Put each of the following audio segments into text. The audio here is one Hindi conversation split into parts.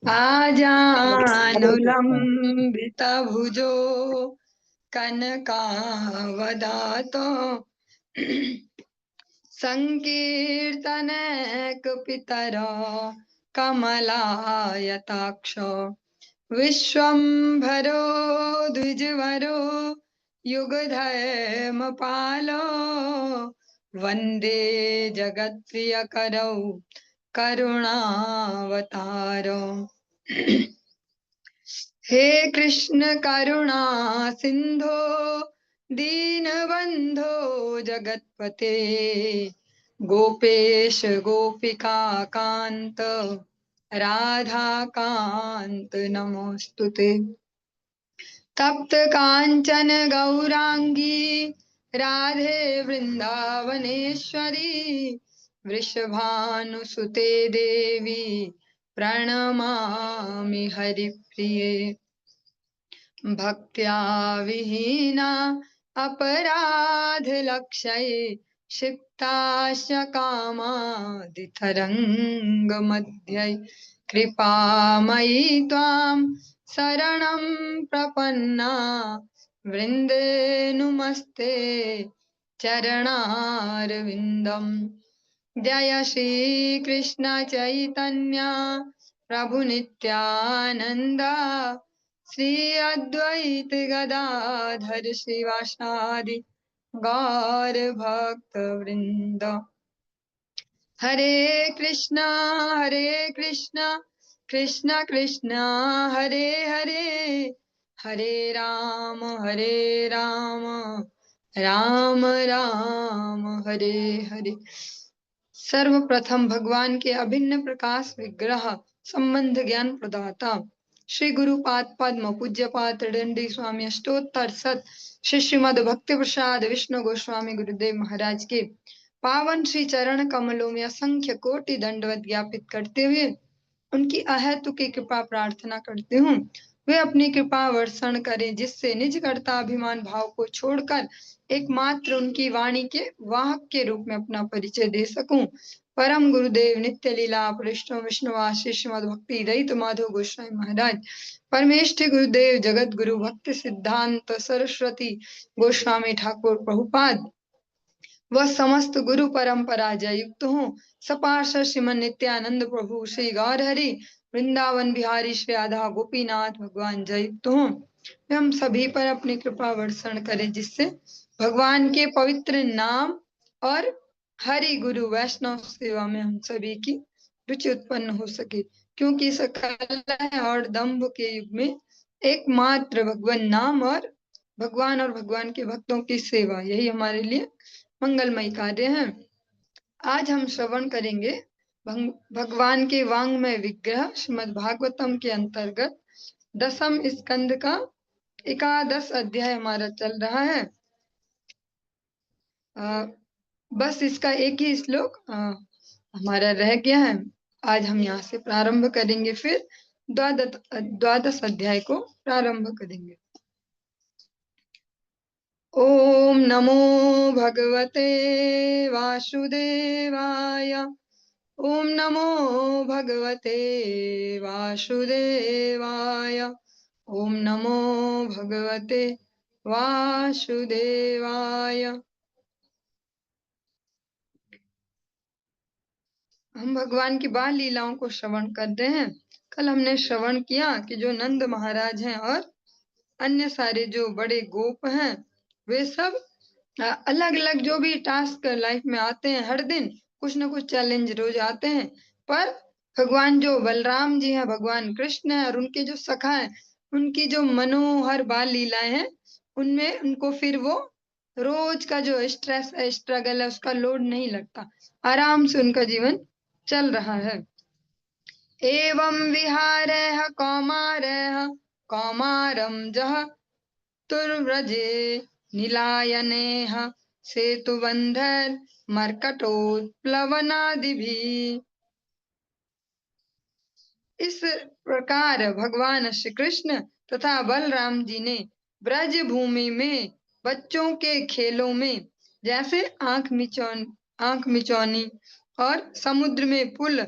आजानुलम्बितभुजो कनकावदातो संकीर्तनैकपितरो कमलायताक्ष विश्वम्भरो द्विजवरो युगधर्मपालो वन्दे जगत्प्रियकरौ करुणावतारो। हे कृष्ण करुणा सिंधो दीनबंधो जगत्पते गोपेश गोपिका कांत राधा कांत नमोस्तुते। तप्त कांचन गौरांगी राधे वृंदावनेश्वरी वृषभानुसुते देवी प्रणमामि हरिप्रिये। भक्त्या विहीना अपराधलक्षये क्षिप्ताश्च कामादितरङ्गमध्ये कृपामयि त्वां शरणं प्रपन्ना वृन्दे नुमस्ते चरणारविन्दम्। जय श्री कृष्ण चैतन्य प्रभु नित्यानंद श्री अद्वैत गदाधर श्रीवासादि गौर भक्त वृंद। हरे कृष्णा कृष्ण कृष्ण हरे हरे हरे राम राम राम हरे हरे। सर्वप्रथम भगवान के अभिन्न प्रकाश विग्रह संबंध ज्ञान प्रदाता श्री गुरुपाद पद्म पूज्यपाद दंडी स्वामी अष्टोत्तर सत श्री श्रीमद भक्ति प्रसाद विष्णु गोस्वामी गुरुदेव महाराज के पावन श्री चरण कमलों में असंख्य कोटि दंडवत ज्ञापित करते हुए उनकी अहेतुकी कृपा प्रार्थना करती हूँ। वे अपनी कृपा वर्षण करें जिससे निज कर्ता अभिमान भाव को छोड़कर एकमात्र उनकी वाणी के वाहक के रूप में अपना परिचय दे सकूं। परम गुरुदेव नित्य लीला वैष्णव विष्णुवास श्रीमद भक्ति रहित माधव गोस्वामी महाराज परमेष्ठि गुरुदेव जगत गुरु भक्ति सिद्धांत सरस्वती गोस्वामी ठाकुर प्रभुपाद वह समस्त गुरु परंपरा जय युक्त हूँ। सपार्षद श्रीमन नित्यानंद प्रभु श्री गौर हरि वृंदावन बिहारी श्री राधा गोपीनाथ भगवान जय युक्त हूँ। हम सभी पर अपनी कृपा वर्षण करें जिससे भगवान के पवित्र नाम और हरि गुरु वैष्णव सेवा में हम सभी की रुचि उत्पन्न हो सके, क्योंकि सकल और दंभ के युग में एकमात्र भगवान नाम और भगवान के भक्तों की सेवा यही हमारे लिए मंगलमय कार्य है। आज हम श्रवण करेंगे भगवान के वांग्मय विग्रह श्रीमद् भागवतम के अंतर्गत दसम स्कंद का 11 अध्याय हमारा चल रहा है। बस इसका एक ही श्लोक हमारा रह गया है। आज हम यहाँ से प्रारंभ करेंगे, फिर द्वादश अध्याय को प्रारंभ करेंगे। ओम नमो भगवते वासुदेवाय ओम नमो भगवते वासुदेवाय ओम नमो भगवते वासुदेवाय। हम भगवान की बाल लीलाओं को श्रवण कर रहे हैं। कल हमने श्रवण किया कि जो नंद महाराज हैं और अन्य सारे जो बड़े गोप हैं वे सब अलग अलग जो भी टास्क लाइफ में आते हैं, हर दिन कुछ ना कुछ चैलेंज रोज आते हैं, पर भगवान जो बलराम जी हैं, भगवान कृष्ण है और उनके जो सखा हैं, उनकी जो मनोहर बाल लीलाएं हैं उनमें उनको फिर वो रोज का जो स्ट्रेस है, स्ट्रगल है, उसका लोड नहीं लगता, आराम से उनका जीवन चल रहा है। एवं विहारः कौमारः कौमारं जह तुर्व्रजे नीलायनेह सेतुबंधर मर्कटोत्प्लवनादिभिः। इस प्रकार भगवान श्री कृष्ण तथा बलराम जी ने ब्रज भूमि में बच्चों के खेलों में जैसे आंख मिचौनी और समुद्र में पुल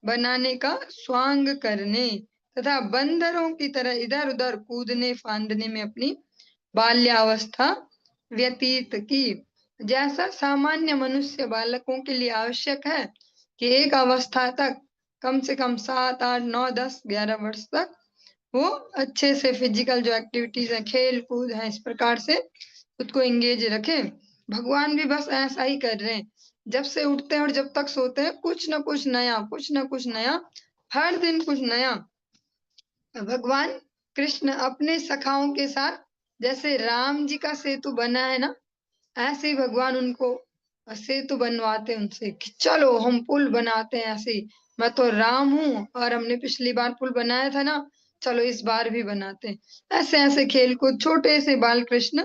बनाने का स्वांग करने तथा बंदरों की तरह इधर उधर कूदने फांदने में अपनी बाल्यावस्था व्यतीत की। जैसा सामान्य मनुष्य बालकों के लिए आवश्यक है कि एक अवस्था तक कम से कम 7, 8, 9, 10, 11 वर्ष तक वो अच्छे से फिजिकल जो एक्टिविटीज है, खेल कूद है, इस प्रकार से खुद को एंगेज रखें। भगवान भी बस ऐसा ही कर रहे हैं। जब से उठते हैं और जब तक सोते हैं कुछ ना कुछ नया, कुछ ना कुछ नया, हर दिन कुछ नया। भगवान कृष्ण अपने सखाओं के साथ जैसे राम जी का सेतु बना है ना, ऐसे ही भगवान उनको सेतु बनवाते उनसे कि चलो हम पुल बनाते हैं। ऐसे ही मैं तो राम हूँ और हमने पिछली बार पुल बनाया था ना, चलो इस बार भी बनाते हैं। ऐसे ऐसे खेल कूद छोटे से बाल कृष्ण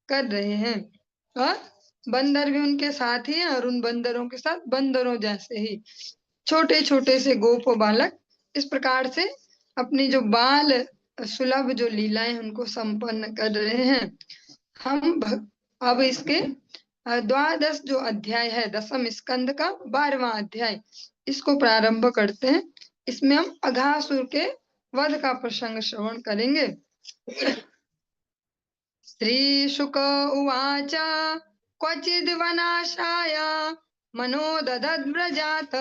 कर रहे हैं और बंदर भी उनके साथ ही हैं और उन बंदरों के साथ बंदरों जैसे ही छोटे छोटे से गोप बालक इस प्रकार से अपनी जो बाल सुलभ जो लीलाएं उनको संपन्न कर रहे हैं। हम अब इसके द्वादश जो अध्याय है, दसम स्कंद का 12वां अध्याय, इसको प्रारंभ करते हैं। इसमें हम अघासुर के वध का प्रसंग श्रवण करेंगे। श्री शुक उवाच क्वचिद् वनाशाय मनो ददद्व्रजात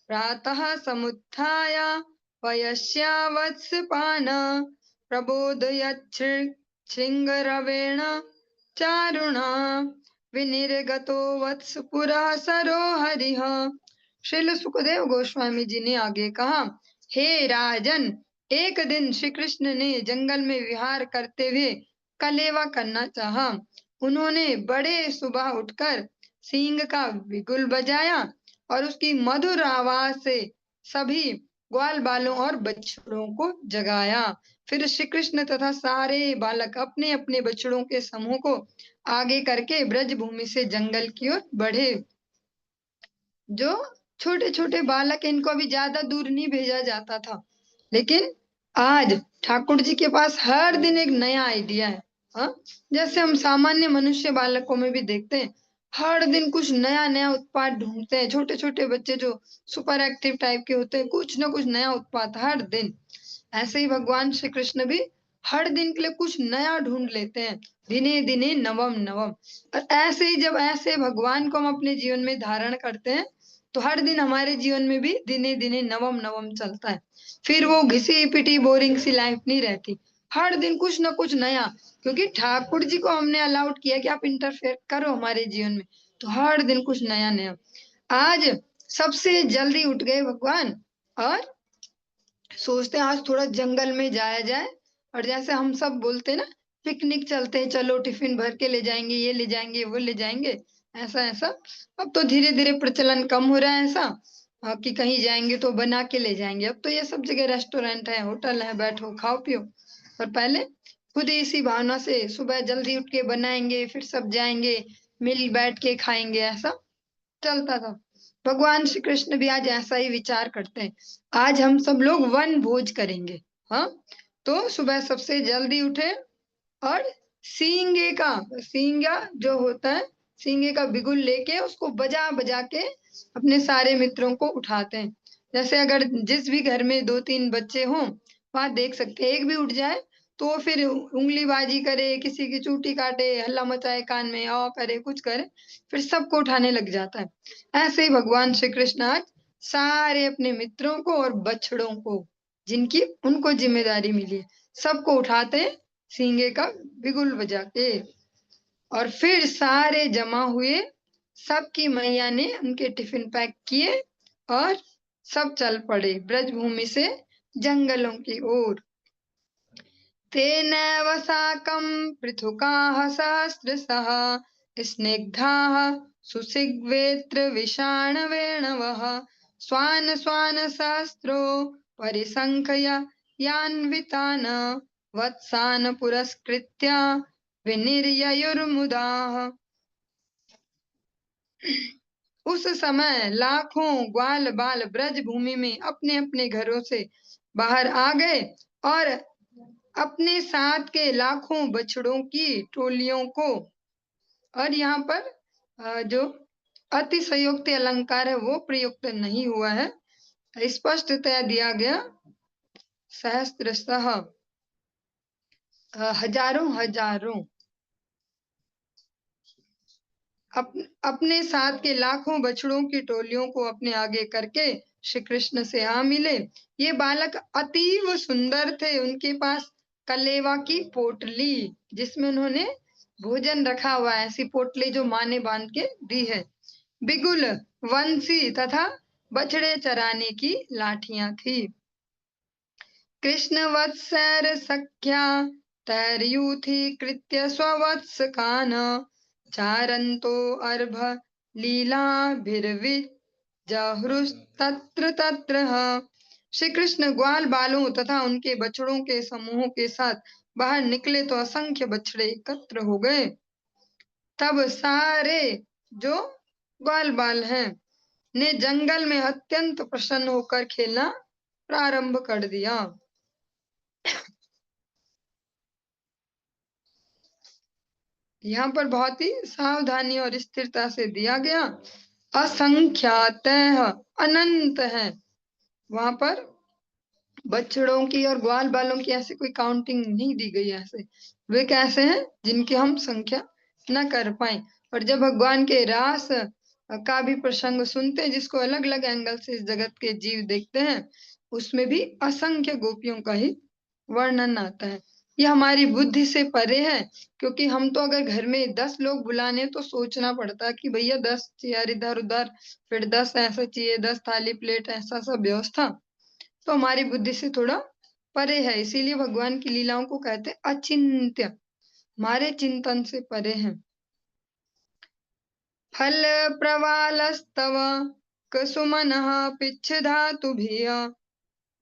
प्रातः समुत्थाय वयस्यावत्सपान् प्रबोधयच्छृङ्गरवेण चारुणा विनिर्गतो वत्स पुरः सरो हरिः। श्रील सुखदेव गोस्वामी जी ने आगे कहा, हे राजन, एक दिन श्री कृष्ण ने जंगल में विहार करते हुए कलेवा करना चाहा। उन्होंने बड़े सुबह उठकर सींग का बिगुल बजाया और उसकी मधुर आवाज से सभी ग्वाल बालों और बछड़ों को जगाया। फिर श्री कृष्ण तथा सारे बालक अपने अपने बछड़ों के समूह को आगे करके ब्रज भूमि से जंगल की ओर बढ़े। जो छोटे छोटे बालक, इनको अभी ज्यादा दूर नहीं भेजा जाता था, लेकिन आज ठाकुर जी के पास हर दिन एक नया आइडिया है। हाँ, जैसे हम सामान्य मनुष्य बालकों में भी देखते हैं, हर दिन कुछ नया नया उत्पात ढूंढते हैं। छोटे छोटे बच्चे जो सुपर एक्टिव टाइप के होते हैं, कुछ ना कुछ नया उत्पात हर दिन। ऐसे ही भगवान श्री कृष्ण भी हर दिन के लिए कुछ नया ढूंढ लेते हैं, दिने दिने नवम नवम। और ऐसे ही जब ऐसे भगवान को हम अपने जीवन में धारण करते हैं, तो हर दिन हमारे जीवन में भी दिने दिने नवम नवम चलता है। फिर वो घिसी पिटी बोरिंग सी लाइफ नहीं रहती, हर दिन कुछ ना कुछ नया। क्योंकि ठाकुर जी को हमने अलाउड किया कि आप इंटरफेयर करो हमारे जीवन में, तो हर दिन कुछ नया नया। आज सबसे जल्दी उठ गए भगवान और सोचते हैं आज थोड़ा जंगल में जाया जाए। और जैसे हम सब बोलते हैं ना, पिकनिक चलते हैं, चलो टिफिन भर के ले जाएंगे, ये ले जाएंगे, वो ले जाएंगे, ऐसा ऐसा। अब तो धीरे धीरे प्रचलन कम हो रहा है ऐसा, कि कहीं जाएंगे तो बना के ले जाएंगे। अब तो ये सब जगह रेस्टोरेंट है, होटल है, बैठो खाओ पियो। पर पहले खुद ही इसी भावना से सुबह जल्दी उठ के बनाएंगे, फिर सब जाएंगे, मिल बैठ के खाएंगे, ऐसा चलता था। भगवान श्री कृष्ण भी आज ऐसा ही विचार करते हैं। आज हम सब लोग वन भोज करेंगे। हाँ, तो सुबह सबसे जल्दी उठे और सींगे का, सींगा जो होता है, सींगे का बिगुल लेके उसको बजा बजा के अपने सारे मित्रों को उठाते हैं। जैसे अगर जिस भी घर में 2-3 बच्चे हों, वहां देख सकते हैं, एक भी उठ जाए तो फिर उंगलीबाजी करे, किसी की चूटी काटे, हल्ला मचाए, कान में आओ करे, कुछ करे, फिर सबको उठाने लग जाता है। ऐसे ही भगवान श्री कृष्ण आज सारे अपने मित्रों को और बछड़ों को, जिनकी उनको जिम्मेदारी मिली है, सबको उठाते हैं सींगे का बिगुल बजा के। और फिर सारे जमा हुए, सबकी मैया ने उनके टिफिन पैक किए और सब चल पड़े ब्रजभूमि से जंगलों की ओर। तेनैव साकं पृथुकाः सहस्रशः स्निग्धाः सुसिग्वेत्र विषाणवेणवः स्वान् स्वान् सहस्रो परिसङ्ख्य यान्वितान् वत्सान् पुरस्कृत्य विनिर्ययुर्मुदाः। उस समय लाखों ग्वाल बाल ब्रज भूमि में अपने अपने घरों से बाहर आ गए और अपने साथ के लाखों बछड़ों की टोलियों को, और यहाँ पर जो अतिशयोक्ति अलंकार है वो प्रयुक्त नहीं हुआ है, स्पष्टतया दिया गया। सहस्त्रशः हजारों हजारों अपने साथ के लाखों बछड़ों की टोलियों को अपने आगे करके श्री कृष्ण से आ मिले। ये बालक अतीव सुंदर थे। उनके पास कलेवा की पोटली, जिसमें उन्होंने भोजन रखा हुआ है, ऐसी पोटली जो माँ ने बांध के दी है। बिगुल, वंशी तथा बछड़े चराने की लाठियां थी। कृष्ण वत्सर सख्या तैर्यूथी कृत्य स्ववत्स कान चारंतो अर्भ लीलाभिर्विजहृस्तत्र तत्र। श्री कृष्ण ग्वाल बालों तथा उनके बछड़ों के समूहों के साथ बाहर निकले तो असंख्य बछड़े एकत्र हो गए। तब सारे जो ग्वाल बाल हैं ने जंगल में अत्यंत प्रसन्न होकर खेलना प्रारंभ कर दिया। यहाँ पर बहुत ही सावधानी और स्थिरता से दिया गया। असंख्यातः अनंत है। वहां पर बछड़ों की और ग्वाल बालों की ऐसी कोई काउंटिंग नहीं दी गई। ऐसे वे कैसे हैं जिनकी हम संख्या न कर पाए। और जब भगवान के रास का भी प्रसंग सुनते हैं, जिसको अलग अलग एंगल से इस जगत के जीव देखते हैं, उसमें भी असंख्य गोपियों का ही वर्णन आता है। ये हमारी बुद्धि से परे है, क्योंकि हम तो अगर घर में 10 लोग बुलाने तो सोचना पड़ता है कि भैया 10 चेयर इधर उधर, फिर 10 ऐसा चाहिए, 10 थाली प्लेट, ऐसा सब व्यवस्था तो हमारी बुद्धि से थोड़ा परे है। इसीलिए भगवान की लीलाओं को कहते हैं अचिंत्य, हमारे चिंतन से परे हैं। फल प्रवालस्तव कुसुमनः पिच्छधातुभिः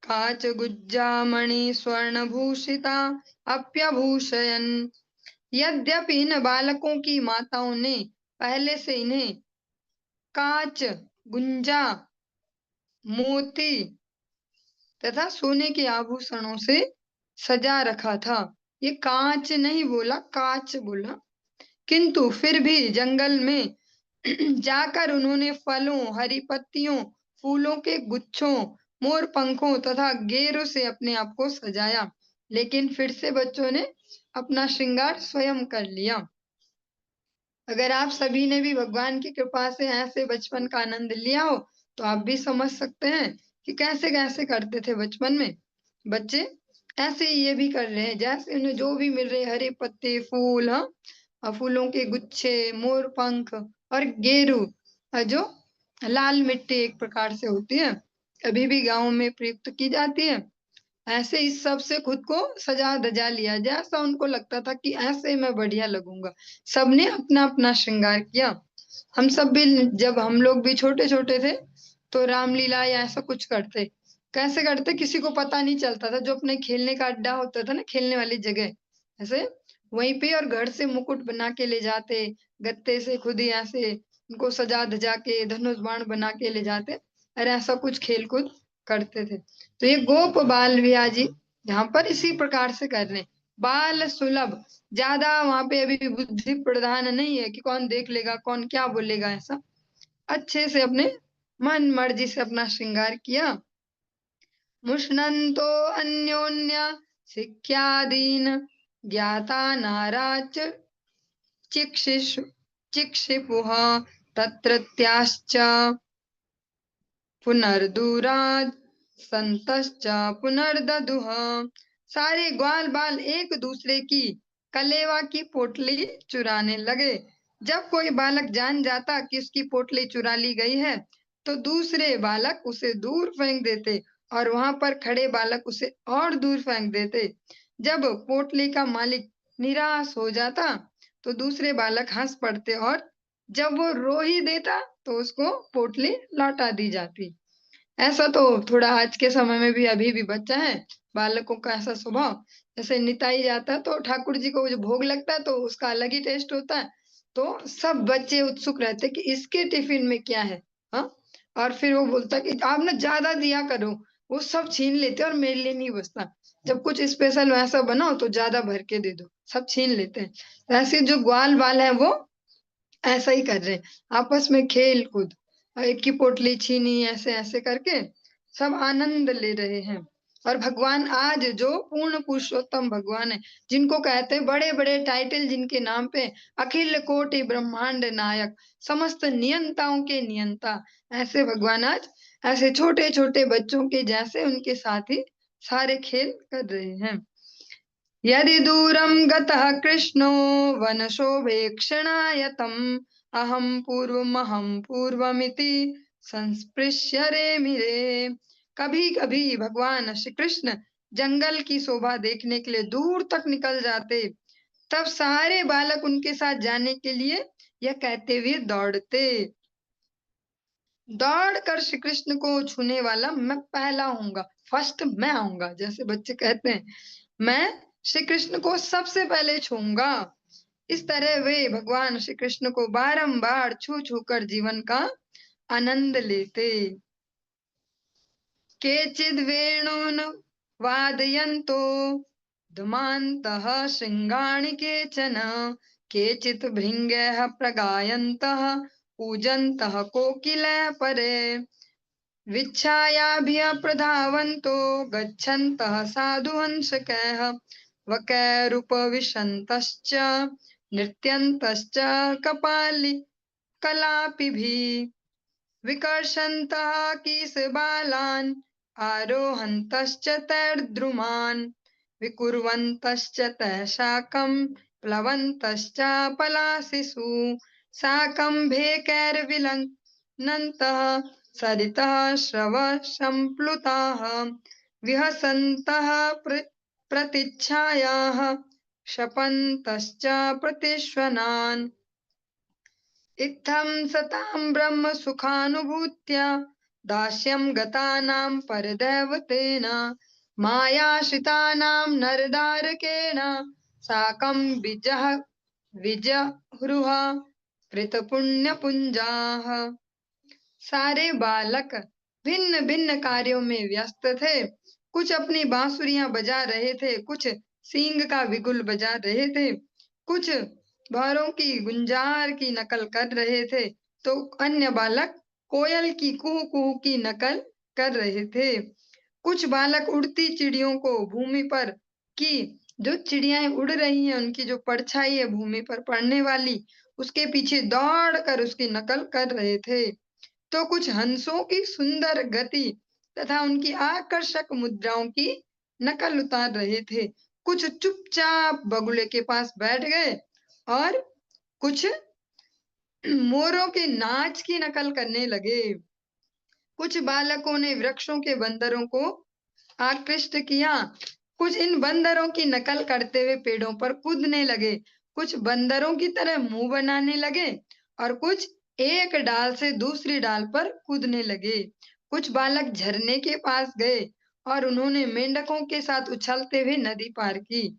काच गुज्जामणि स्वर्ण भूषिता अप्यभूषयन्। यद्यपि इन बालकों की माताओं ने पहले से इन्हें कांच, गुंजा, मोती तथा सोने के आभूषणों से सजा रखा था। ये कांच नहीं बोला, काच बोला। किंतु फिर भी जंगल में जाकर उन्होंने फलों, हरी पत्तियों, फूलों के गुच्छों, मोर पंखों तथा गेरों से अपने आप को सजाया। लेकिन फिर से बच्चों ने अपना श्रृंगार स्वयं कर लिया। अगर आप सभी ने भी भगवान की कृपा से ऐसे बचपन का आनंद लिया हो तो आप भी समझ सकते हैं कि कैसे कैसे करते थे बचपन में बच्चे। ऐसे ही ये भी कर रहे हैं, जैसे उन्हें जो भी मिल रहे, हरे पत्ते, फूल, हाँ, और फूलों के गुच्छे, मोर पंख और गेरू, जो लाल मिट्टी एक प्रकार से होती है, अभी भी गाँव में प्रयुक्त की जाती है। ऐसे इस सब से खुद को सजा धजा लिया, जैसा उनको लगता था कि ऐसे मैं बढ़िया लगूंगा। सबने अपना अपना श्रृंगार किया। हम सब भी, जब हम लोग भी छोटे छोटे थे तो रामलीला या ऐसा कुछ करते। कैसे करते किसी को पता नहीं चलता था। जो अपने खेलने का अड्डा होता था ना, खेलने वाली जगह, ऐसे वहीं पे, और घर से मुकुट बना के ले जाते, गत्ते से खुद ही ऐसे उनको सजा धजा के धनुष बाण बना के ले जाते, और ऐसा कुछ खेल कूद करते थे। तो ये गोप बाल विहार जी यहाँ पर इसी प्रकार से कर रहे हैं। बाल सुलभ, ज्यादा वहां पे अभी बुद्धि प्रधान नहीं है कि कौन देख लेगा, कौन क्या बोलेगा। ऐसा अच्छे से अपने मन मर्जी से अपना श्रृंगार किया। मुष्णन्तो अन्योन्य सिक्ख्यादीन ज्ञाता नाराच चिक्षिपुः तत्रत्याश्च पुनर्दूराद संतश्च पुनर्ददुः। सारे ग्वाल बाल एक दूसरे की कलेवा की पोटली चुराने लगे। जब कोई बालक जान जाता कि उसकी पोटली चुरा ली गई है तो दूसरे बालक उसे दूर फेंक देते और वहां पर खड़े बालक उसे और दूर फेंक देते। जब पोटली का मालिक निराश हो जाता तो दूसरे बालक हंस पड़ते, और जब वो रो ही देता तो उसको पोटली लौटा दी जाती। ऐसा तो थोड़ा आज के समय में भी अभी भी बच्चा है, बालकों का ऐसा स्वभाव। जैसे निताई जाता है तो ठाकुर जी को जो भोग लगता है तो उसका अलग ही टेस्ट होता है, तो सब बच्चे उत्सुक रहते कि इसके टिफिन में क्या है। हाँ, और फिर वो बोलता कि आप ना ज्यादा दिया करो, वो सब छीन लेते और मेरे लिए नहीं बचता। जब कुछ स्पेशल वैसा बनाओ तो ज्यादा भर के दे दो, सब छीन लेते हैं। ऐसे जो ग्वाल बाल है वो ऐसा ही कर रहे हैं, आपस में खेल कूद, एक की पोटली छीनी, ऐसे ऐसे करके सब आनंद ले रहे हैं। और भगवान आज जो पूर्ण पुरुषोत्तम भगवान है, जिनको कहते हैं बड़े बड़े टाइटल जिनके नाम पे, अखिल कोटि ब्रह्मांड नायक, समस्त नियंताओं के नियंता, ऐसे भगवान आज ऐसे छोटे छोटे बच्चों के जैसे उनके साथ ही सारे खेल कर रहे हैं। यदि दूरं गतः कृष्णो वनशोभेक्षणायतम् अहं पूर्वमिति संस्पृश्य रेमिरे। कभी कभी भगवान श्री कृष्ण जंगल की शोभा देखने के लिए दूर तक निकल जाते, तब सारे बालक उनके साथ जाने के लिए यह कहते हुए दौड़ते, दौड़ कर श्री कृष्ण को छूने वाला मैं पहला हूँगा, फर्स्ट मैं आऊंगा। जैसे बच्चे कहते हैं, मैं श्री कृष्ण को सबसे पहले छूंगा। इस तरह वे भगवान श्री कृष्ण को बारंबार छू छू कर जीवन का आनंद लेते। केचिद् वेणून् वादयन्तो धुमान्तः शृङ्गाणि केचन, केचित् भृङ्गयः प्रगायन्तः कूजन्तः कोकिलः परे, विच्छायाभिः प्रधावन्तो गच्छन्तः साधुहंसकैः वकैरुपविशन्तश्च नृत्यन्तश्च कलापिभिः, विकर्षन्तः कीशबालान् आरोहन्तश्च तैर्द्रुमान्, विकुर्वन्तश्च तैः साकं प्लवन्तश्च पलाशिषु, साकम्भे कैर्विलग्नन्तः सरितः स्रवसम्प्लुताः, विहसन्तः प्रतीच्छायाः क्षपन्तश्च प्रतिश्वनान्। इत्थं सतां ब्रह्म सुखानुभूत्या दास्यं गतानां परदैवतेन, मायाश्रितानां नरदारकेण साकं विजहृह कृतपुण्यपुञ्जाः। सारे बालक भिन्न भिन्न कार्यों में व्यस्त थे। कुछ अपनी बांसुरियां बजा रहे थे, कुछ सींग का बिगुल बजा रहे थे, कुछ भौरों की गुंजार की नकल कर रहे थे, तो अन्य बालक कोयल की कुहू कुहू की नकल कर रहे थे। कुछ बालक उड़ती चिड़ियों को भूमि पर की, जो चिड़ियाएं उड़ रही हैं उनकी जो परछाई है भूमि पर पड़ने वाली, उसके पीछे दौड़ कर उसकी नकल कर रहे थे। तो कुछ हंसों की सुंदर गति तथा उनकी आकर्षक मुद्राओं की नकल उतार रहे थे। कुछ चुपचाप बगुले के पास बैठ गए और कुछ मोरों के नाच की नकल करने लगे। कुछ बालकों ने वृक्षों के बंदरों को आकृष्ट किया, कुछ इन बंदरों की नकल करते हुए पेड़ों पर कूदने लगे, कुछ बंदरों की तरह मुंह बनाने लगे और कुछ एक डाल से दूसरी डाल पर कूदने लगे। कुछ बालक झरने के पास गए और उन्होंने मेंढकों के साथ उछलते हुए नदी पार की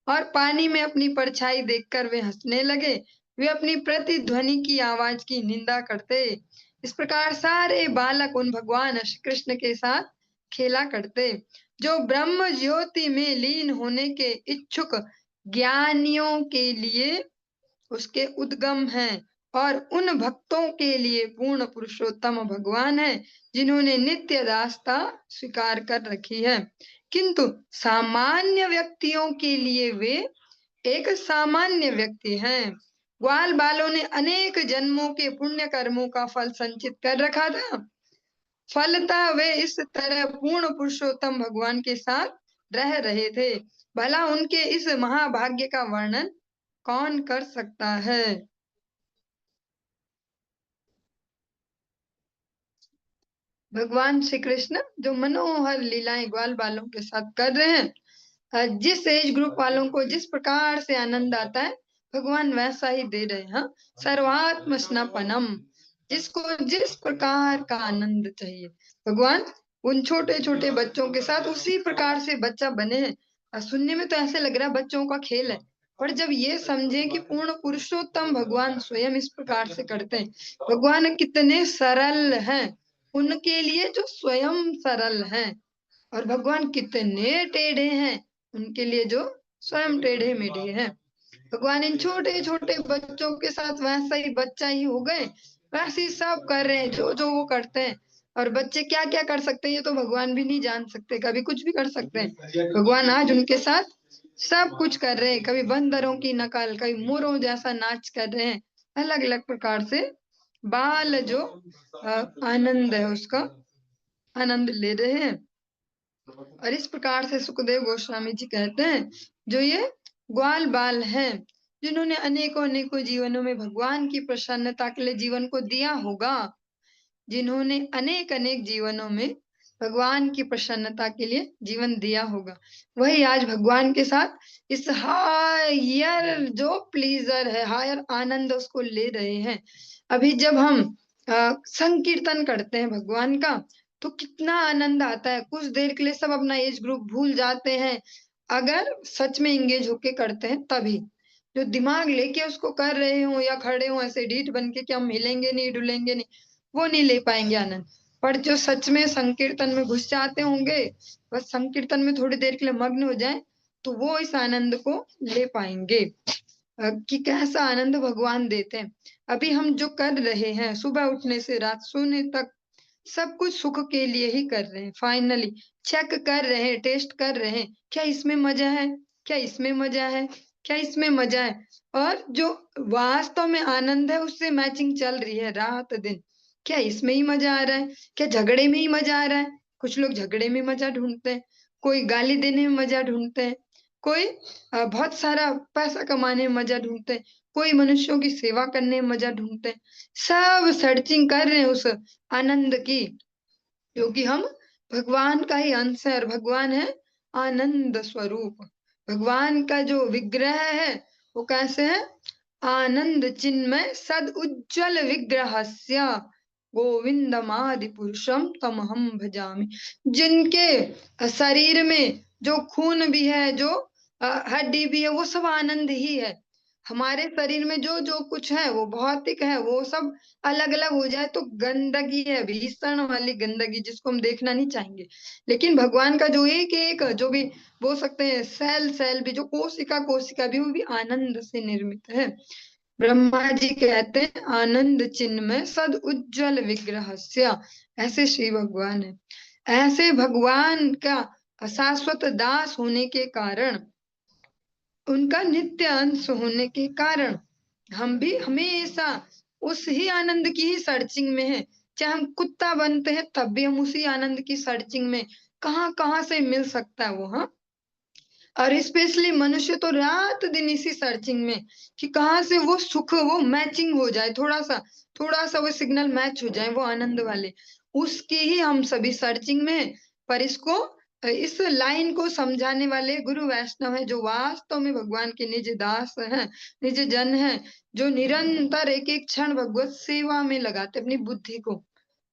और पानी में अपनी परछाई देखकर वे हंसने लगे। वे अपनी प्रतिध्वनि की आवाज की निंदा करते। इस प्रकार सारे बालक उन भगवान श्री कृष्ण के साथ खेला करते, जो ब्रह्म ज्योति में लीन होने के इच्छुक ज्ञानियों के लिए उसके उद्गम हैं और उन भक्तों के लिए पूर्ण पुरुषोत्तम भगवान है, जिन्होंने नित्य दासता स्वीकार कर रखी है। किंतु सामान्य व्यक्तियों के लिए वे एक सामान्य व्यक्ति हैं। ग्वाल बालों ने अनेक जन्मों के पुण्य कर्मों का फल संचित कर रखा था, फलतः वे इस तरह पूर्ण पुरुषोत्तम भगवान के साथ रह रहे थे। भला उनके इस महाभाग्य का वर्णन कौन कर सकता है। भगवान श्री कृष्ण जो मनोहर लीलाएं ग्वाल बालों के साथ कर रहे हैं, जिस एज ग्रुप वालों को जिस प्रकार से आनंद आता है, भगवान वैसा ही दे रहे हैं। सर्वात्म स्नपनम, जिसको जिस प्रकार का आनंद चाहिए, भगवान उन छोटे छोटे बच्चों के साथ उसी प्रकार से बच्चा बने हैं। सुनने में तो ऐसे लग रहा है बच्चों का खेल है, पर जब ये समझे कि पूर्ण पुरुषोत्तम भगवान स्वयं इस प्रकार से करते हैं, भगवान कितने सरल हैं, उनके लिए जो स्वयं सरल हैं, और भगवान कितने टेढ़े हैं उनके लिए जो स्वयं टेढ़े मेढ़े हैं। भगवान इन छोटे छोटे बच्चों के साथ वैसा ही बच्चा ही हो गए, वैसे ही सब कर रहे हैं जो जो वो करते हैं। और बच्चे क्या क्या कर सकते हैं ये तो भगवान भी नहीं जान सकते, कभी कुछ भी कर सकते हैं। भगवान आज उनके साथ सब कुछ कर रहे हैं, कभी बंदरों की नकल, कभी मोरों जैसा नाच कर रहे हैं, अलग अलग प्रकार से बाल जो आनंद है उसका आनंद ले रहे हैं। और इस प्रकार से सुखदेव गोस्वामी जी कहते हैं, जो ये ग्वाल बाल हैं, जिन्होंने अनेकों अनेकों जीवनों में भगवान की प्रसन्नता के लिए जीवन को दिया होगा, जिन्होंने अनेक अनेक जीवनों में भगवान की प्रसन्नता के लिए जीवन दिया होगा, वही आज भगवान के साथ इस हायर जो प्लीजर है, हायर आनंद उसको ले रहे हैं। अभी जब हम संकीर्तन करते हैं भगवान का, तो कितना आनंद आता है, कुछ देर के लिए सब अपना एज ग्रुप भूल जाते हैं, अगर सच में इंगेज होके करते हैं तभी। जो दिमाग लेके उसको कर रहे हो या खड़े हो ऐसे डीठ बन के कि हम हिलेंगे नहीं डुलेंगे नहीं, वो नहीं ले पाएंगे आनंद। पर जो सच में संकीर्तन में घुस जाते होंगे, बस संकीर्तन में थोड़ी देर के लिए मग्न हो जाए, तो वो इस आनंद को ले पाएंगे कि कैसा आनंद भगवान देते हैं। अभी हम जो कर रहे हैं सुबह उठने से रात सोने तक, सब कुछ सुख के लिए ही कर रहे हैं। फाइनली चेक कर रहे हैं, टेस्ट कर रहे हैं, क्या इसमें मजा है, क्या इसमें मजा है, क्या इसमें मजा है। और जो वास्तव में आनंद है उससे मैचिंग चल रही है रात दिन, क्या इसमें ही मजा आ रहा है, क्या झगड़े में ही मजा आ रहा है। कुछ लोग झगड़े में मजा ढूंढते हैं, कोई गाली देने में मजा ढूंढते हैं, कोई बहुत सारा पैसा कमाने में मजा ढूंढते हैं, कोई मनुष्यों की सेवा करने में मजा ढूंढते हैं। सब सर्चिंग कर रहे हैं उस आनंद की, क्योंकि हम भगवान का ही अंश है और भगवान है आनंद स्वरूप। भगवान का जो विग्रह है वो कैसे है, आनंद चिन्मय सद उज्जवल विग्रहस्य गोविंदमादि पुरुषम तमहम भजामि। जिनके शरीर में जो खून भी है, जो हड्डी भी है, वो सब आनंद ही है। हमारे शरीर में जो जो कुछ है वो भौतिक है, वो सब अलग अलग हो जाए तो गंदगी है, भीषण वाली गंदगी जिसको हम देखना नहीं चाहेंगे। लेकिन भगवान का जो एक एक जो भी बोल सकते हैं, सेल सेल भी, जो कोशिका कोशिका भी, वो भी आनंद से निर्मित है। ब्रह्मा जी कहते हैं आनंद चिन्मय सद उज्जवल विग्रहस्य, ऐसे श्री भगवान है। ऐसे भगवान का शाश्वत दास होने के कारण, उनका नित्य अंश होने के कारण, हम भी हमेशा उस ही आनंद की ही सर्चिंग में है। चाहे हम कुत्ता बनते हैं तब भी हम उसी आनंद की सर्चिंग में, कहाँ कहाँ से मिल सकता है वो। हाँ, और स्पेशली मनुष्य तो रात दिन इसी सर्चिंग में कि कहाँ से वो सुख, वो मैचिंग हो जाए, थोड़ा सा वो सिग्नल मैच हो जाए, वो आनंद वाले, उसकी ही हम सभी सर्चिंग में हैं। पर इसको इस लाइन को समझाने वाले गुरु वैष्णव है, जो वास्तव में भगवान के निज दास हैं, निज जन हैं, जो निरंतर एक एक क्षण भगवत सेवा में लगाते अपनी बुद्धि को,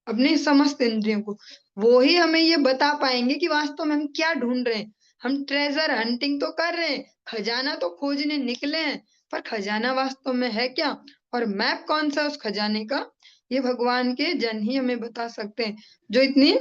अपने समस्त इंद्रियों को। वो ही हमें ये बता पाएंगे कि वास्तव में हम क्या ढूंढ रहे हैं। हम ट्रेजर हंटिंग तो कर रहे हैं, खजाना तो खोजने निकले हैं, पर खजाना वास्तव में है क्या, और मैप कौन सा उस खजाने का, ये भगवान के जन ही हमें बता सकते हैं। जो इतनी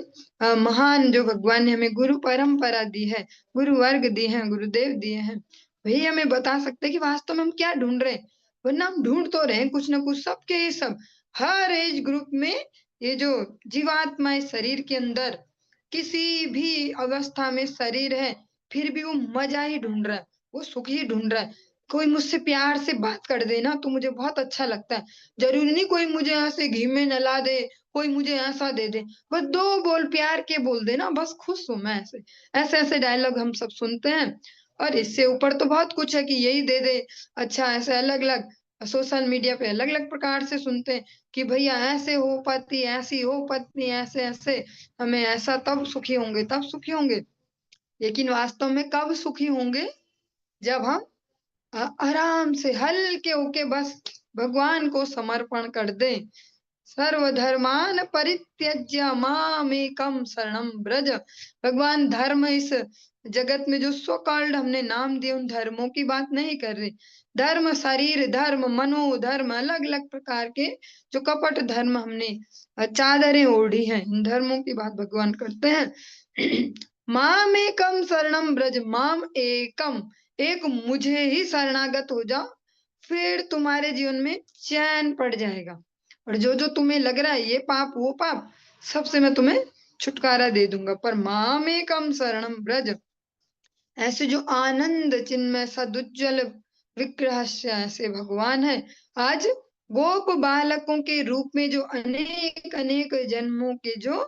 महान, जो भगवान ने हमें गुरु परंपरा दी है, गुरु वर्ग दिए हैं, गुरुदेव दिए हैं, वही हमें बता सकते हैं कि वास्तव में हम क्या ढूंढ रहे हैं। वरना हम ढूंढ तो रहे हैं कुछ ना कुछ, सबके ये सब, हर एज ग्रुप में ये जो जीवात्मा इस शरीर के अंदर किसी भी अवस्था में शरीर है, फिर भी वो मजा ही ढूंढ रहा है, वो सुख ही ढूंढ रहा है। कोई मुझसे प्यार से बात कर दे ना तो मुझे बहुत अच्छा लगता है। जरूरी नहीं कोई मुझे ऐसे घी में नला दे, कोई मुझे ऐसा दे दे, बस दो बोल प्यार के बोल देना, बस खुश हूं मैं। ऐसे ऐसे ऐसे डायलॉग हम सब सुनते हैं। और इससे ऊपर तो बहुत कुछ है कि यही दे दे। अच्छा, ऐसे अलग अलग सोशल मीडिया पे अलग अलग प्रकार से सुनते हैं कि भैया ऐसे हो पति, ऐसी हो पत्नी, ऐसे ऐसे, हमें ऐसा, तब सुखी होंगे, तब सुखी होंगे। लेकिन वास्तव में कब सुखी होंगे, जब हम आराम से हल्के होके बस भगवान को समर्पण कर दें। सर्वधर्मान परित्यज्य मामेकम शरणम ब्रज। भगवान धर्म, इस जगत में जो सो कॉल्ड हमने नाम दिए, उन धर्मों की बात नहीं कर रहे। धर्म शरीर धर्म, मनोधर्म, अलग अलग प्रकार के जो कपट धर्म हमने चादरें ओढ़ी हैं, इन धर्मों की बात भगवान करते हैं। माम एकम शरणम ब्रज, माम एकम, एक मुझे ही शरणागत हो जाओ, फिर तुम्हारे जीवन में चैन पड़ जाएगा। और जो जो तुम्हें लग रहा है ये पाप वो पाप, सबसे मैं तुम्हें छुटकारा दे दूंगा। पर मामेकम शरणम ब्रज, ऐसे जो आनंद चिन्मय सदुज्जल विग्रह से ऐसे भगवान है। आज गोप बालकों के रूप में जो अनेक अनेक जन्मों के जो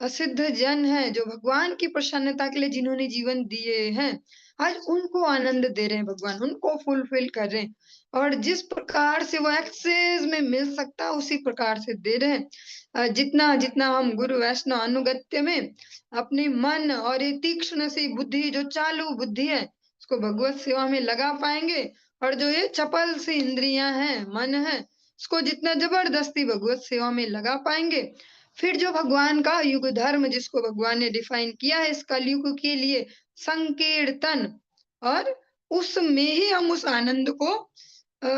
असिद्ध जन है, जो भगवान की प्रसन्नता के लिए जिन्होंने जीवन दिए हैं, आज उनको आनंद दे रहे हैं भगवान, उनको फुलफिल कर रहे हैं। और जिस प्रकार से वो एक्सेस में मिल सकता उसी प्रकार से दे रहे हैं। जितना जितना हम गुरु वैष्णव अनुगत्य में अपने मन और ये तीक्ष्ण सी बुद्धि, जो चालू बुद्धि है, उसको भगवत सेवा में लगा पाएंगे, और जो ये चपल सी इंद्रियां हैं, मन है, इसको जितना जबरदस्ती भगवत सेवा में लगा पाएंगे, फिर जो भगवान का युग धर्म जिसको भगवान ने डिफाइन किया है इस कलयुग के लिए, संकीर्तन, और उसमें ही हम उस आनंद को अ,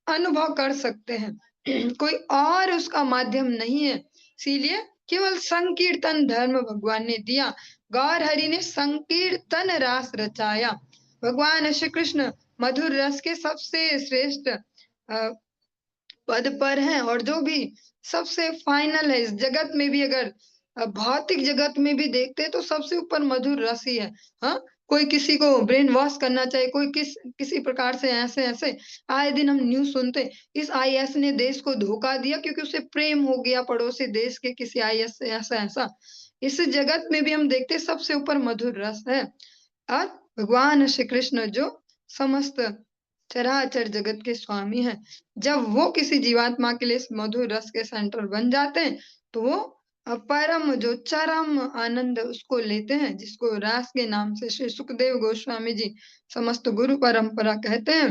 अनुभव कर सकते हैं। कोई और उसका माध्यम नहीं है। इसीलिए केवल संकीर्तन धर्म भगवान ने दिया। गौर हरि ने संकीर्तन रास रचाया। भगवान श्री कृष्ण मधुर रस के सबसे श्रेष्ठ पद पर हैं, और जो भी सबसे फाइनल है इस जगत में भी, अगर भौतिक जगत में भी देखते हैं तो सबसे ऊपर मधुर रस ही है। हाँ, कोई किसी को ब्रेन वॉश करना चाहे, कोई किसी प्रकार से ऐसे ऐसे आए दिन हम न्यूज सुनते हैं, इस आईएएस ने देश को धोखा दिया क्योंकि उसे प्रेम हो गया पड़ोसी देश के किसी आईएएस से, ऐसा ऐसा। इस जगत में भी हम देखते हैं सबसे ऊपर मधुर रस है। और भगवान श्री कृष्ण जो समस्त चराचर जगत के स्वामी हैं, जब वो किसी जीवात्मा के लिए इस मधुर रस के सेंटर बन जाते हैं, तो वो परम जो चरम आनंद उसको लेते हैं, जिसको रास के नाम से श्री सुखदेव गोस्वामी जी समस्त गुरु परंपरा कहते हैं।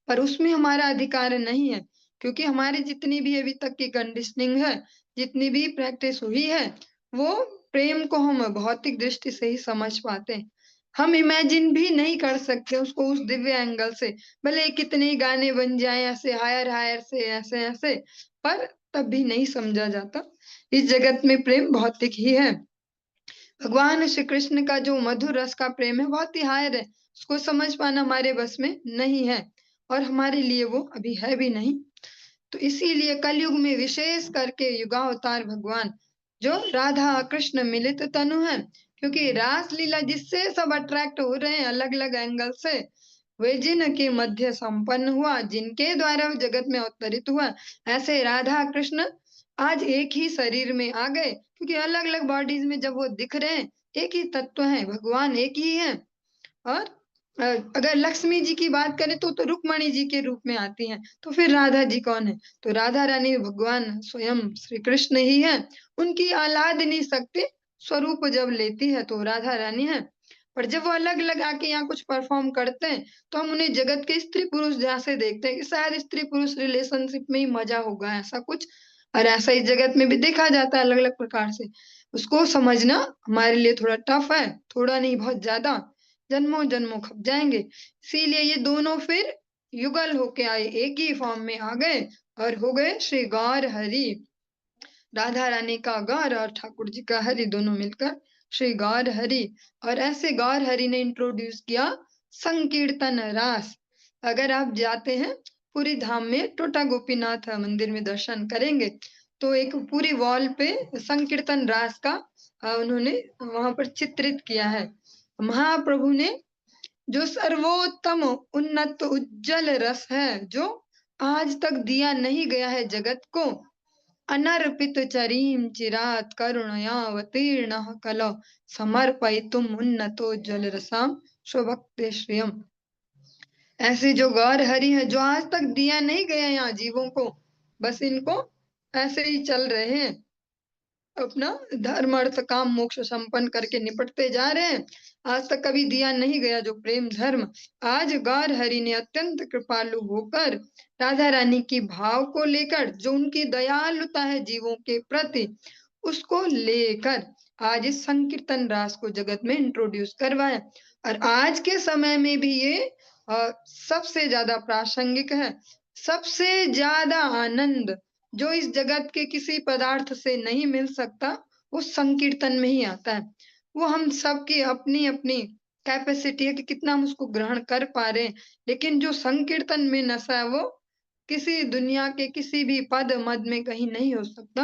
पर उसमें हमारा अधिकार नहीं है, क्योंकि हमारी जितनी भी अभी तक की कंडीशनिंग है, जितनी भी प्रैक्टिस हुई है, वो प्रेम को हम भौतिक दृष्टि से ही समझ पाते हैं। हम इमेजिन भी नहीं कर सकते उसको उस दिव्य एंगल से, भले कितने ही गाने बन जाएं ऐसे हायर हायर से ऐसे ऐसे, पर तब भी नहीं समझा जाता। इस जगत में प्रेम भौतिक ही है। भगवान श्री कृष्ण का जो मधुर रस का प्रेम है बहुत ही हायर है, उसको समझ पाना हमारे बस में नहीं है, और हमारे लिए वो अभी है भी नहीं। तो इसीलिए कलयुग में विशेष करके युगावतार भगवान जो राधा कृष्ण मिलित तनु है, क्योंकि रास लीला जिससे सब अट्रैक्ट हो रहे हैं अलग अलग एंगल से, वे जिनके मध्य संपन्न हुआ, जिनके द्वारा वो जगत में अवतरित हुआ, ऐसे राधा कृष्ण आज एक ही शरीर में आ गए, क्योंकि अलग अलग बॉडीज में जब वो दिख रहे हैं, एक ही तत्व है, भगवान एक ही है। और अगर लक्ष्मी जी की बात करें तो रुक्मणी जी के रूप में आती हैं, तो फिर राधा जी कौन है? तो राधा रानी भगवान स्वयं श्री कृष्ण ही है। उनकी आह्लादनी शक्ति स्वरूप जब लेती है तो राधा रानी है। पर जब वो अलग अलग आके यहाँ कुछ परफॉर्म करते हैं, तो हम उन्हें जगत के स्त्री पुरुष जैसे देखते हैं कि शायद स्त्री पुरुष रिलेशनशिप में ही मजा होगा, ऐसा कुछ। और ऐसा इस जगत में भी देखा जाता है अलग अलग प्रकार से। उसको समझना हमारे लिए थोड़ा टफ है, थोड़ा नहीं बहुत ज्यादा, जन्मों जन्मों खप जाएंगे। इसीलिए ये दोनों फिर युगल होके आए, एक ही फॉर्म में आ गए और हो गए श्री गौर हरि। राधा रानी का गौर और ठाकुर जी का हरि दोनों मिलकर श्री गौर हरि। और ऐसे गौर हरि ने इंट्रोड्यूस किया संकीर्तन रास। अगर आप जाते हैं पूरी धाम में टोटा गोपीनाथ मंदिर में दर्शन करेंगे, तो एक पूरी वॉल पे संकीर्तन रास का उन्होंने वहां पर चित्रित किया है। महाप्रभु ने जो सर्वोत्तम उन्नत उज्जवल रस है, जो आज तक दिया नहीं गया है जगत को, अनर्पित चरीम चिरात करुणयावतीर्ण कलौ समर्पयितुम उन्नतोज्ज्वल रसाम स्वभक्ते श्रियम। ऐसे जो गौर हरि है, जो आज तक दिया नहीं गया यहाँ जीवों को, बस इनको ऐसे ही चल रहे हैं, अपना धर्म अर्थ काम मोक्ष संपन्न करके निपटते जा रहे हैं। आज तक कभी दिया नहीं गया जो प्रेम धर्म, आज गौर हरि ने अत्यंत कृपालु होकर राधा रानी की भाव को लेकर, जो उनकी दयालुता है जीवों के प्रति, उसको लेकर आज इस संकीर्तन रास को जगत में इंट्रोड्यूस करवाया। और आज के समय में भी ये सबसे ज्यादा प्रासंगिक है। सबसे ज्यादा आनंद जो इस जगत के किसी पदार्थ से नहीं मिल सकता, वो संकीर्तन में ही आता है। वो हम सबकी अपनी अपनी कैपेसिटी है कि कितना हम उसको ग्रहण कर पा रहे हैं, लेकिन जो संकीर्तन में नशा है वो किसी दुनिया के किसी भी पद मद में कहीं नहीं हो सकता।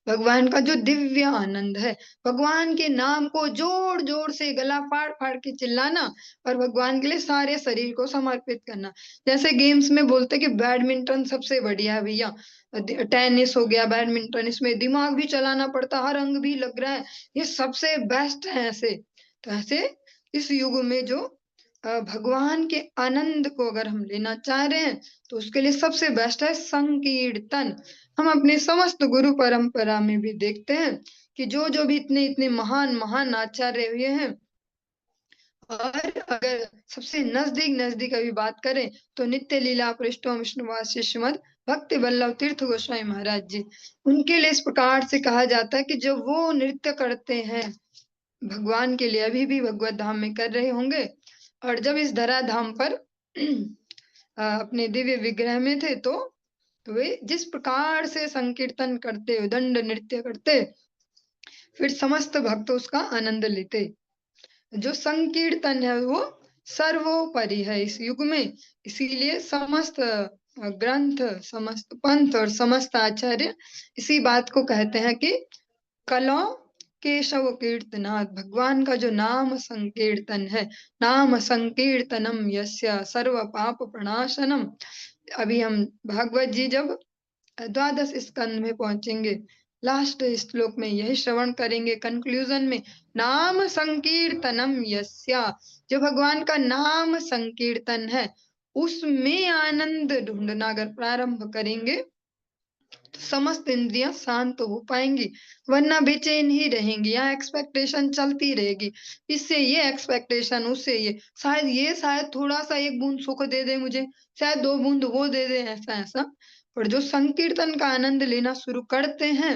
भगवान का जो दिव्य आनंद है, भगवान के नाम को जोर जोर से गला फाड़ फाड़ के चिल्लाना और भगवान के लिए सारे शरीर को समर्पित करना। जैसे गेम्स में बोलते कि बैडमिंटन सबसे बढ़िया है भैया, टेनिस हो गया, बैडमिंटन, इसमें दिमाग भी चलाना पड़ता, हर अंग भी लग रहा है, ये सबसे बेस्ट है। ऐसे तो ऐसे इस युग में जो भगवान के आनंद को अगर हम लेना चाह रहे हैं तो उसके लिए सबसे बेस्ट है संकीर्तन। हम अपने समस्त गुरु परंपरा में भी देखते हैं कि जो जो भी इतने इतने महान महान आचार्य हुए हैं, और अगर सबसे नजदीक नजदीक अभी बात करें तो नित्य लीला पृष्ठों विष्णुवास श्रीमद भक्ति वल्लभ तीर्थ गोस्वामी महाराज जी, उनके लिए इस प्रकार से कहा जाता है कि जब वो नृत्य करते हैं भगवान के लिए, अभी भी भगवत धाम में कर रहे होंगे, और जब इस धरा धाम पर अपने दिव्य विग्रह में थे तो वे जिस प्रकार से संकीर्तन करते, दंड नृत्य करते, फिर समस्त भक्त उसका आनंद लेते। जो संकीर्तन है वो सर्वोपरि है इस युग में, इसीलिए समस्त ग्रंथ, समस्त पंथ और समस्त आचार्य इसी बात को कहते हैं कि कलो केशव कीर्तनात्, भगवान का जो नाम संकीर्तन है, नाम संकीर्तनम यस्य सर्व पाप प्रणाशनम। अभी हम भागवत जी जब द्वादश स्कंद में पहुंचेंगे, लास्ट श्लोक में यही श्रवण करेंगे कंक्लूजन में, नाम संकीर्तनम यस्या, जो भगवान का नाम संकीर्तन है उसमें आनंद ढूंढना अगर प्रारंभ करेंगे तो समस्त इंद्रियां शांत हो पाएंगी, वरना बेचैन ही रहेंगी, यहाँ एक्सपेक्टेशन चलती रहेगी, इससे ये एक्सपेक्टेशन, उससे ये शायद थोड़ा सा एक बूंद सुख दे दे मुझे, शायद दो बूंद वो दे दे, ऐसा ऐसा। पर जो संकीर्तन का आनंद लेना शुरू करते हैं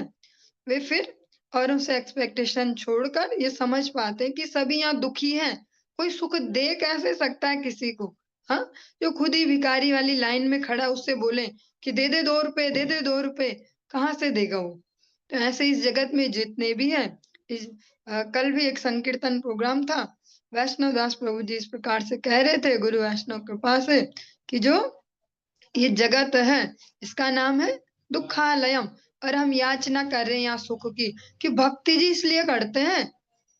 वे फिर औरों से एक्सपेक्टेशन छोड़कर ये समझ पाते हैं कि सभी यहाँ दुखी हैं, कोई सुख दे कैसे सकता है किसी को। हाँ, जो खुद ही भिखारी वाली लाइन में खड़ा उससे बोले कि दे दे 2 रुपए, दे दे 2 रुपए, कहाँ से देगा वो। तो ऐसे इस जगत में जितने भी हैं, कल भी एक संकीर्तन प्रोग्राम था, वैष्णव दास प्रभु जी इस प्रकार से कह रहे थे गुरु वैष्णव कृपा से कि जो ये जगत है इसका नाम है दुखालयम, और हम याचना कर रहे हैं यहाँ सुख की, कि भक्ति जी इसलिए करते हैं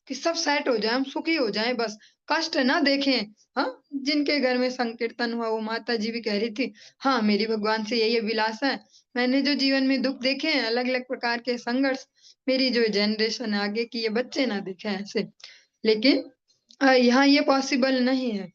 कि सब सेट हो जाए, हम सुखी हो जाएं, बस कष्ट ना देखें। हाँ, जिनके घर में संकीर्तन हुआ वो माता जी भी कह रही थी, हाँ मेरी भगवान से यही अभिलाष है, मैंने जो जीवन में दुख देखे हैं, अलग अलग प्रकार के संघर्ष, मेरी जो जनरेशन है आगे की, ये बच्चे ना देखे ऐसे। लेकिन यहाँ ये पॉसिबल नहीं है,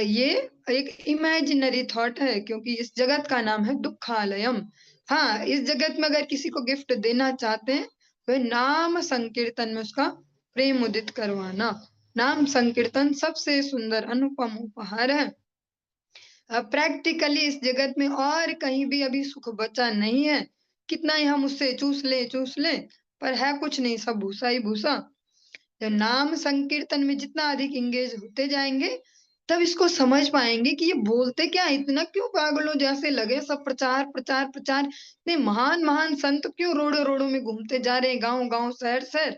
ये एक इमेजिनरी थॉट है, क्योंकि इस जगत का नाम है दुखालयम। हाँ, इस जगत में अगर किसी को गिफ्ट देना चाहते हैं तो नाम संकीर्तन में उसका प्रेम उदित करवाना, नाम संकीर्तन सबसे सुंदर अनुपम उपहार है। प्रैक्टिकली इस जगत में और कहीं भी अभी सुख बचा नहीं है, कितना ही हम उससे चूस ले, पर है कुछ नहीं, सब भूसा ही भूसा। जब नाम संकीर्तन में जितना अधिक इंगेज होते जाएंगे तब इसको समझ पाएंगे कि ये बोलते क्या है, इतना क्यों पागलों जैसे लगे, सब प्रचार प्रचार प्रचार, इतने महान महान संत क्यों रोडों रोडों में घूमते जा रहे हैं, गांव गांव शहर शहर।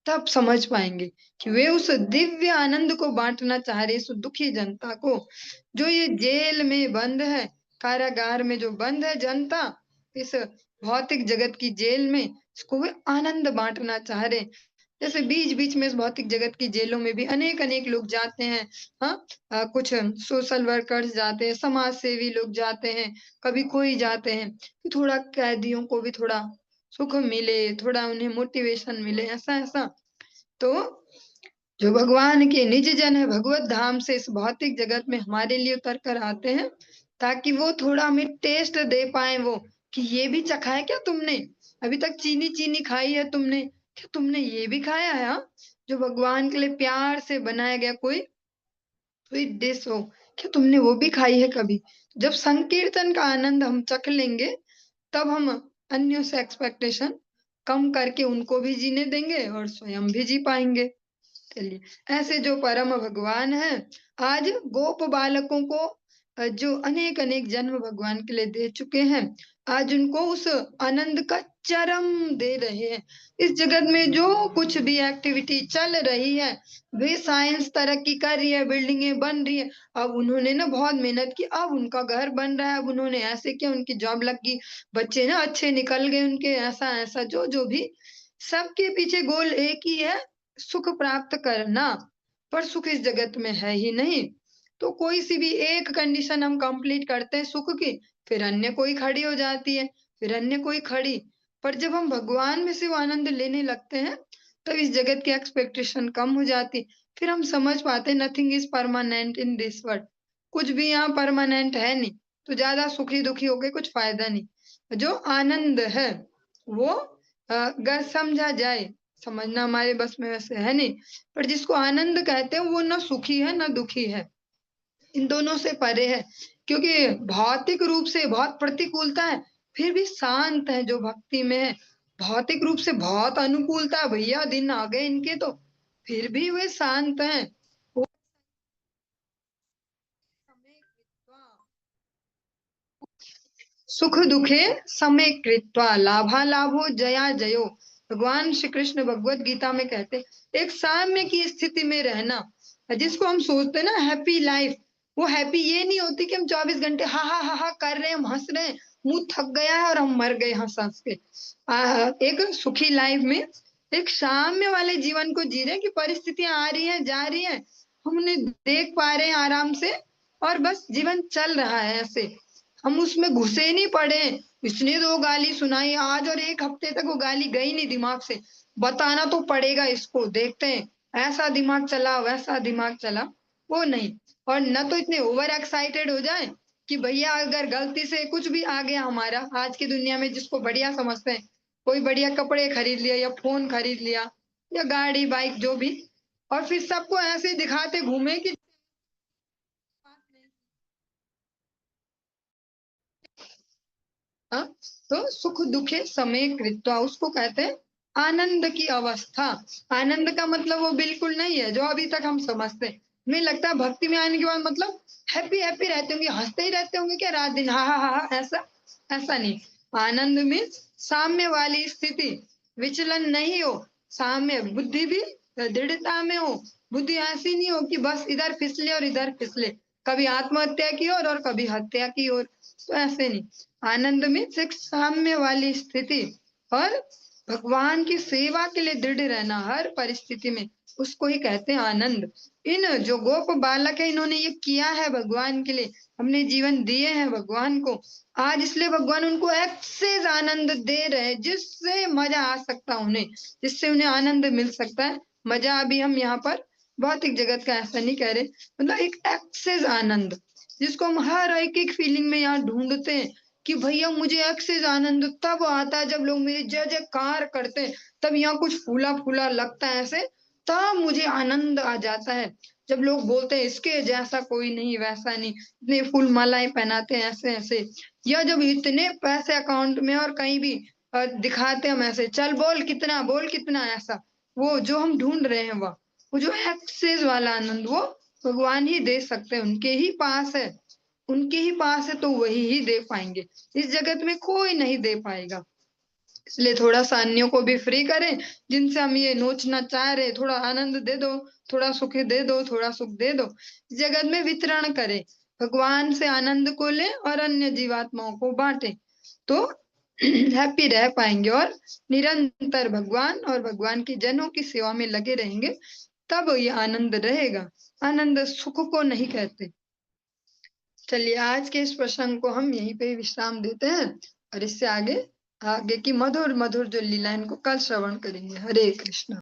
तब समझ पाएंगे कि वे उस दिव्य आनंद को बांटना चाह रहे, इस दुखी जनता को, जो ये जेल में बंद है, कारागार में जो बंद है जनता, इस भौतिक जगत की जेल में, इसको वे आनंद बांटना चाह रहे। जैसे बीच बीच में इस भौतिक जगत की जेलों में भी अनेक अनेक लोग जाते हैं। हाँ, कुछ सोशल वर्कर्स जाते हैं, समाज सेवी लोग जाते हैं, कभी कोई जाते हैं कि थोड़ा कैदियों को भी थोड़ा सुख मिले, थोड़ा उन्हें मोटिवेशन मिले, ऐसा ऐसा। तो जो भगवान के निज जन है भगवत धाम से इस भौतिक जगत में हमारे लिए उतर कर आते हैं, ताकि वो थोड़ा हमें टेस्ट दे पाए, वो कि ये भी चखा है क्या तुमने, अभी तक चीनी चीनी खाई है तुमने, क्या तुमने ये भी खाया है। हाँ, जो भगवान के लिए प्यार से बनाया गया कोई कोई डिश हो, क्या तुमने वो भी खाई है कभी। जब संकीर्तन का आनंद हम चख लेंगे तब हम अन्यों से एक्सपेक्टेशन कम करके उनको भी जीने देंगे और स्वयं भी जी पाएंगे। चलिए, ऐसे जो परम भगवान है आज गोप बालकों को जो अनेक अनेक जन्म भगवान के लिए दे चुके हैं, आज उनको उस आनंद का चरम दे रहे हैं। इस जगत में जो कुछ भी एक्टिविटी चल रही है, वे साइंस तरक्की कर रही है, बिल्डिंगें बन रही है। अब उन्होंने ना बहुत मेहनत की, अब उनका घर बन रहा है, अब उन्होंने ऐसे किया, उनकी जॉब लग गई, बच्चे ना अच्छे निकल गए उनके, ऐसा ऐसा जो जो भी, सबके पीछे गोल एक ही है, सुख प्राप्त करना। पर सुख इस जगत में है ही नहीं। तो कोई सी भी एक कंडीशन हम कंप्लीट करते हैं सुख की, फिर अन्य कोई खड़ी हो जाती है, फिर अन्य कोई खड़ी। पर जब हम भगवान में से वो आनंद लेने लगते हैं, तब इस जगत की एक्सपेक्टेशन कम हो जाती। फिर हम समझ पाते हैं nothing is permanent in this world. कुछ भी यहाँ परमानेंट है नहीं, तो ज्यादा सुखी दुखी होके कुछ फायदा नहीं। जो आनंद है वो अगर समझा जाए, समझना हमारे बस में वैसे है नहीं, पर जिसको आनंद कहते हैं वो ना सुखी है ना दुखी है, इन दोनों से परे है। क्योंकि भौतिक रूप से बहुत प्रतिकूलता है, फिर भी शांत है जो भक्ति में है। भौतिक रूप से बहुत अनुकूलता है भैया, दिन आ गए इनके तो, फिर भी वे शांत हैं। वो समय कृत्वा, सुख दुखे समय कृत्वा लाभा लाभो जया जयो। भगवान श्री कृष्ण भगवत गीता में कहते हैं, एक साम्य की स्थिति में रहना, जिसको हम सोचते हैं ना हैप्पी लाइफ, वो हैप्पी ये नहीं होती कि हम 24 घंटे हा हा कर रहे हैं, हम हंस रहे हैं, मुंह थक गया है और हम मर गए हंस हंस के। एक सुखी लाइफ में एक साम्य वाले जीवन को जी रहे हैं कि परिस्थितियां आ रही हैं जा रही हैं, हम उन्हें देख पा रहे हैं आराम से, और बस जीवन चल रहा है ऐसे, हम उसमें घुसे नहीं पड़े। इसने दो गाली सुनाई आज और एक हफ्ते तक वो गाली गई नहीं दिमाग से, बताना तो पड़ेगा इसको, देखते हैं, ऐसा दिमाग चला वैसा दिमाग चला, वो नहीं। और न तो इतने ओवर एक्साइटेड हो जाए कि भैया अगर गलती से कुछ भी आ गया हमारा, आज की दुनिया में जिसको बढ़िया समझते हैं, कोई बढ़िया कपड़े खरीद लिया या फोन खरीद लिया या गाड़ी बाइक जो भी, और फिर सबको ऐसे दिखाते घूमे कि हाँ, तो सुख दुखे समय कृत्वा उसको कहते हैं आनंद की अवस्था। आनंद का मतलब वो बिल्कुल नहीं है जो अभी तक हम समझते हैं। हमें लगता है भक्ति में आने के बाद मतलब हैप्पी हैप्पी रहते होंगे, हंसते ही रहते होंगे क्या रात दिन, हा ऐसा, ऐसा नहीं। आनंद में साम्य वाली स्थिति, विचलन नहीं हो, साम्य बुद्धि भी दृढ़ता में हो। बुद्धि ऐसी नहीं हो कि बस इधर फिसले और इधर फिसले, कभी आत्महत्या की ओर और कभी हत्या की ओर, तो ऐसे नहीं। आनंद में एक साम्य वाली स्थिति, और भगवान की सेवा के लिए दृढ़ रहना हर परिस्थिति में, उसको ही कहते हैं आनंद। इन जो गोप बालक है, इन्होंने ये किया है भगवान के लिए, हमने जीवन दिए हैं भगवान को, आज इसलिए भगवान उनको एक्सेस आनंद दे रहे हैं, जिससे मजा आ सकता है उन्हें, जिससे उन्हें आनंद मिल सकता है। मजा अभी हम यहाँ पर भौतिक जगत का ऐसा नहीं कह रहे, मतलब एक एक्सेस आनंद, जिसको हम हर एक एक फीलिंग में यहाँ ढूंढते हैं कि भैया मुझे एक्सेस आनंद तब आता है जब लोग मेरी जय जयकार करते हैं, तब यहाँ कुछ फूला फूला लगता है ऐसे, तब मुझे आनंद आ जाता है। जब लोग बोलते हैं इसके जैसा कोई नहीं वैसा नहीं, इतने फूल मालाएं पहनाते हैं ऐसे ऐसे, या जब इतने पैसे अकाउंट में और कहीं भी दिखाते हैं हम ऐसे, चल बोल कितना ऐसा, वो जो हम ढूंढ रहे हैं वो जो एक्सेस वाला आनंद, वो भगवान ही दे सकते हैं, उनके ही पास है, उनके ही पास है तो वही ही दे पाएंगे, इस जगत में कोई नहीं दे पाएगा। इसलिए थोड़ा सा अन्यों को भी फ्री करें, जिनसे हम ये नोचना चाह रहे, थोड़ा आनंद दे दो, थोड़ा सुख दे दो, थोड़ा सुख दे दो, इस जगत में वितरण करें, भगवान से आनंद को लें और अन्य जीवात्माओं को बांटे, तो हैप्पी रह पाएंगे और निरंतर भगवान और भगवान के जनों की सेवा में लगे रहेंगे, तब ये आनंद रहेगा। आनंद सुख को नहीं कहते। चलिए आज के इस प्रसंग को हम यहीं पे विश्राम देते हैं, और इससे आगे आगे की मधुर मधुर जो लीला है इनको कल श्रवण करेंगे। हरे कृष्ण।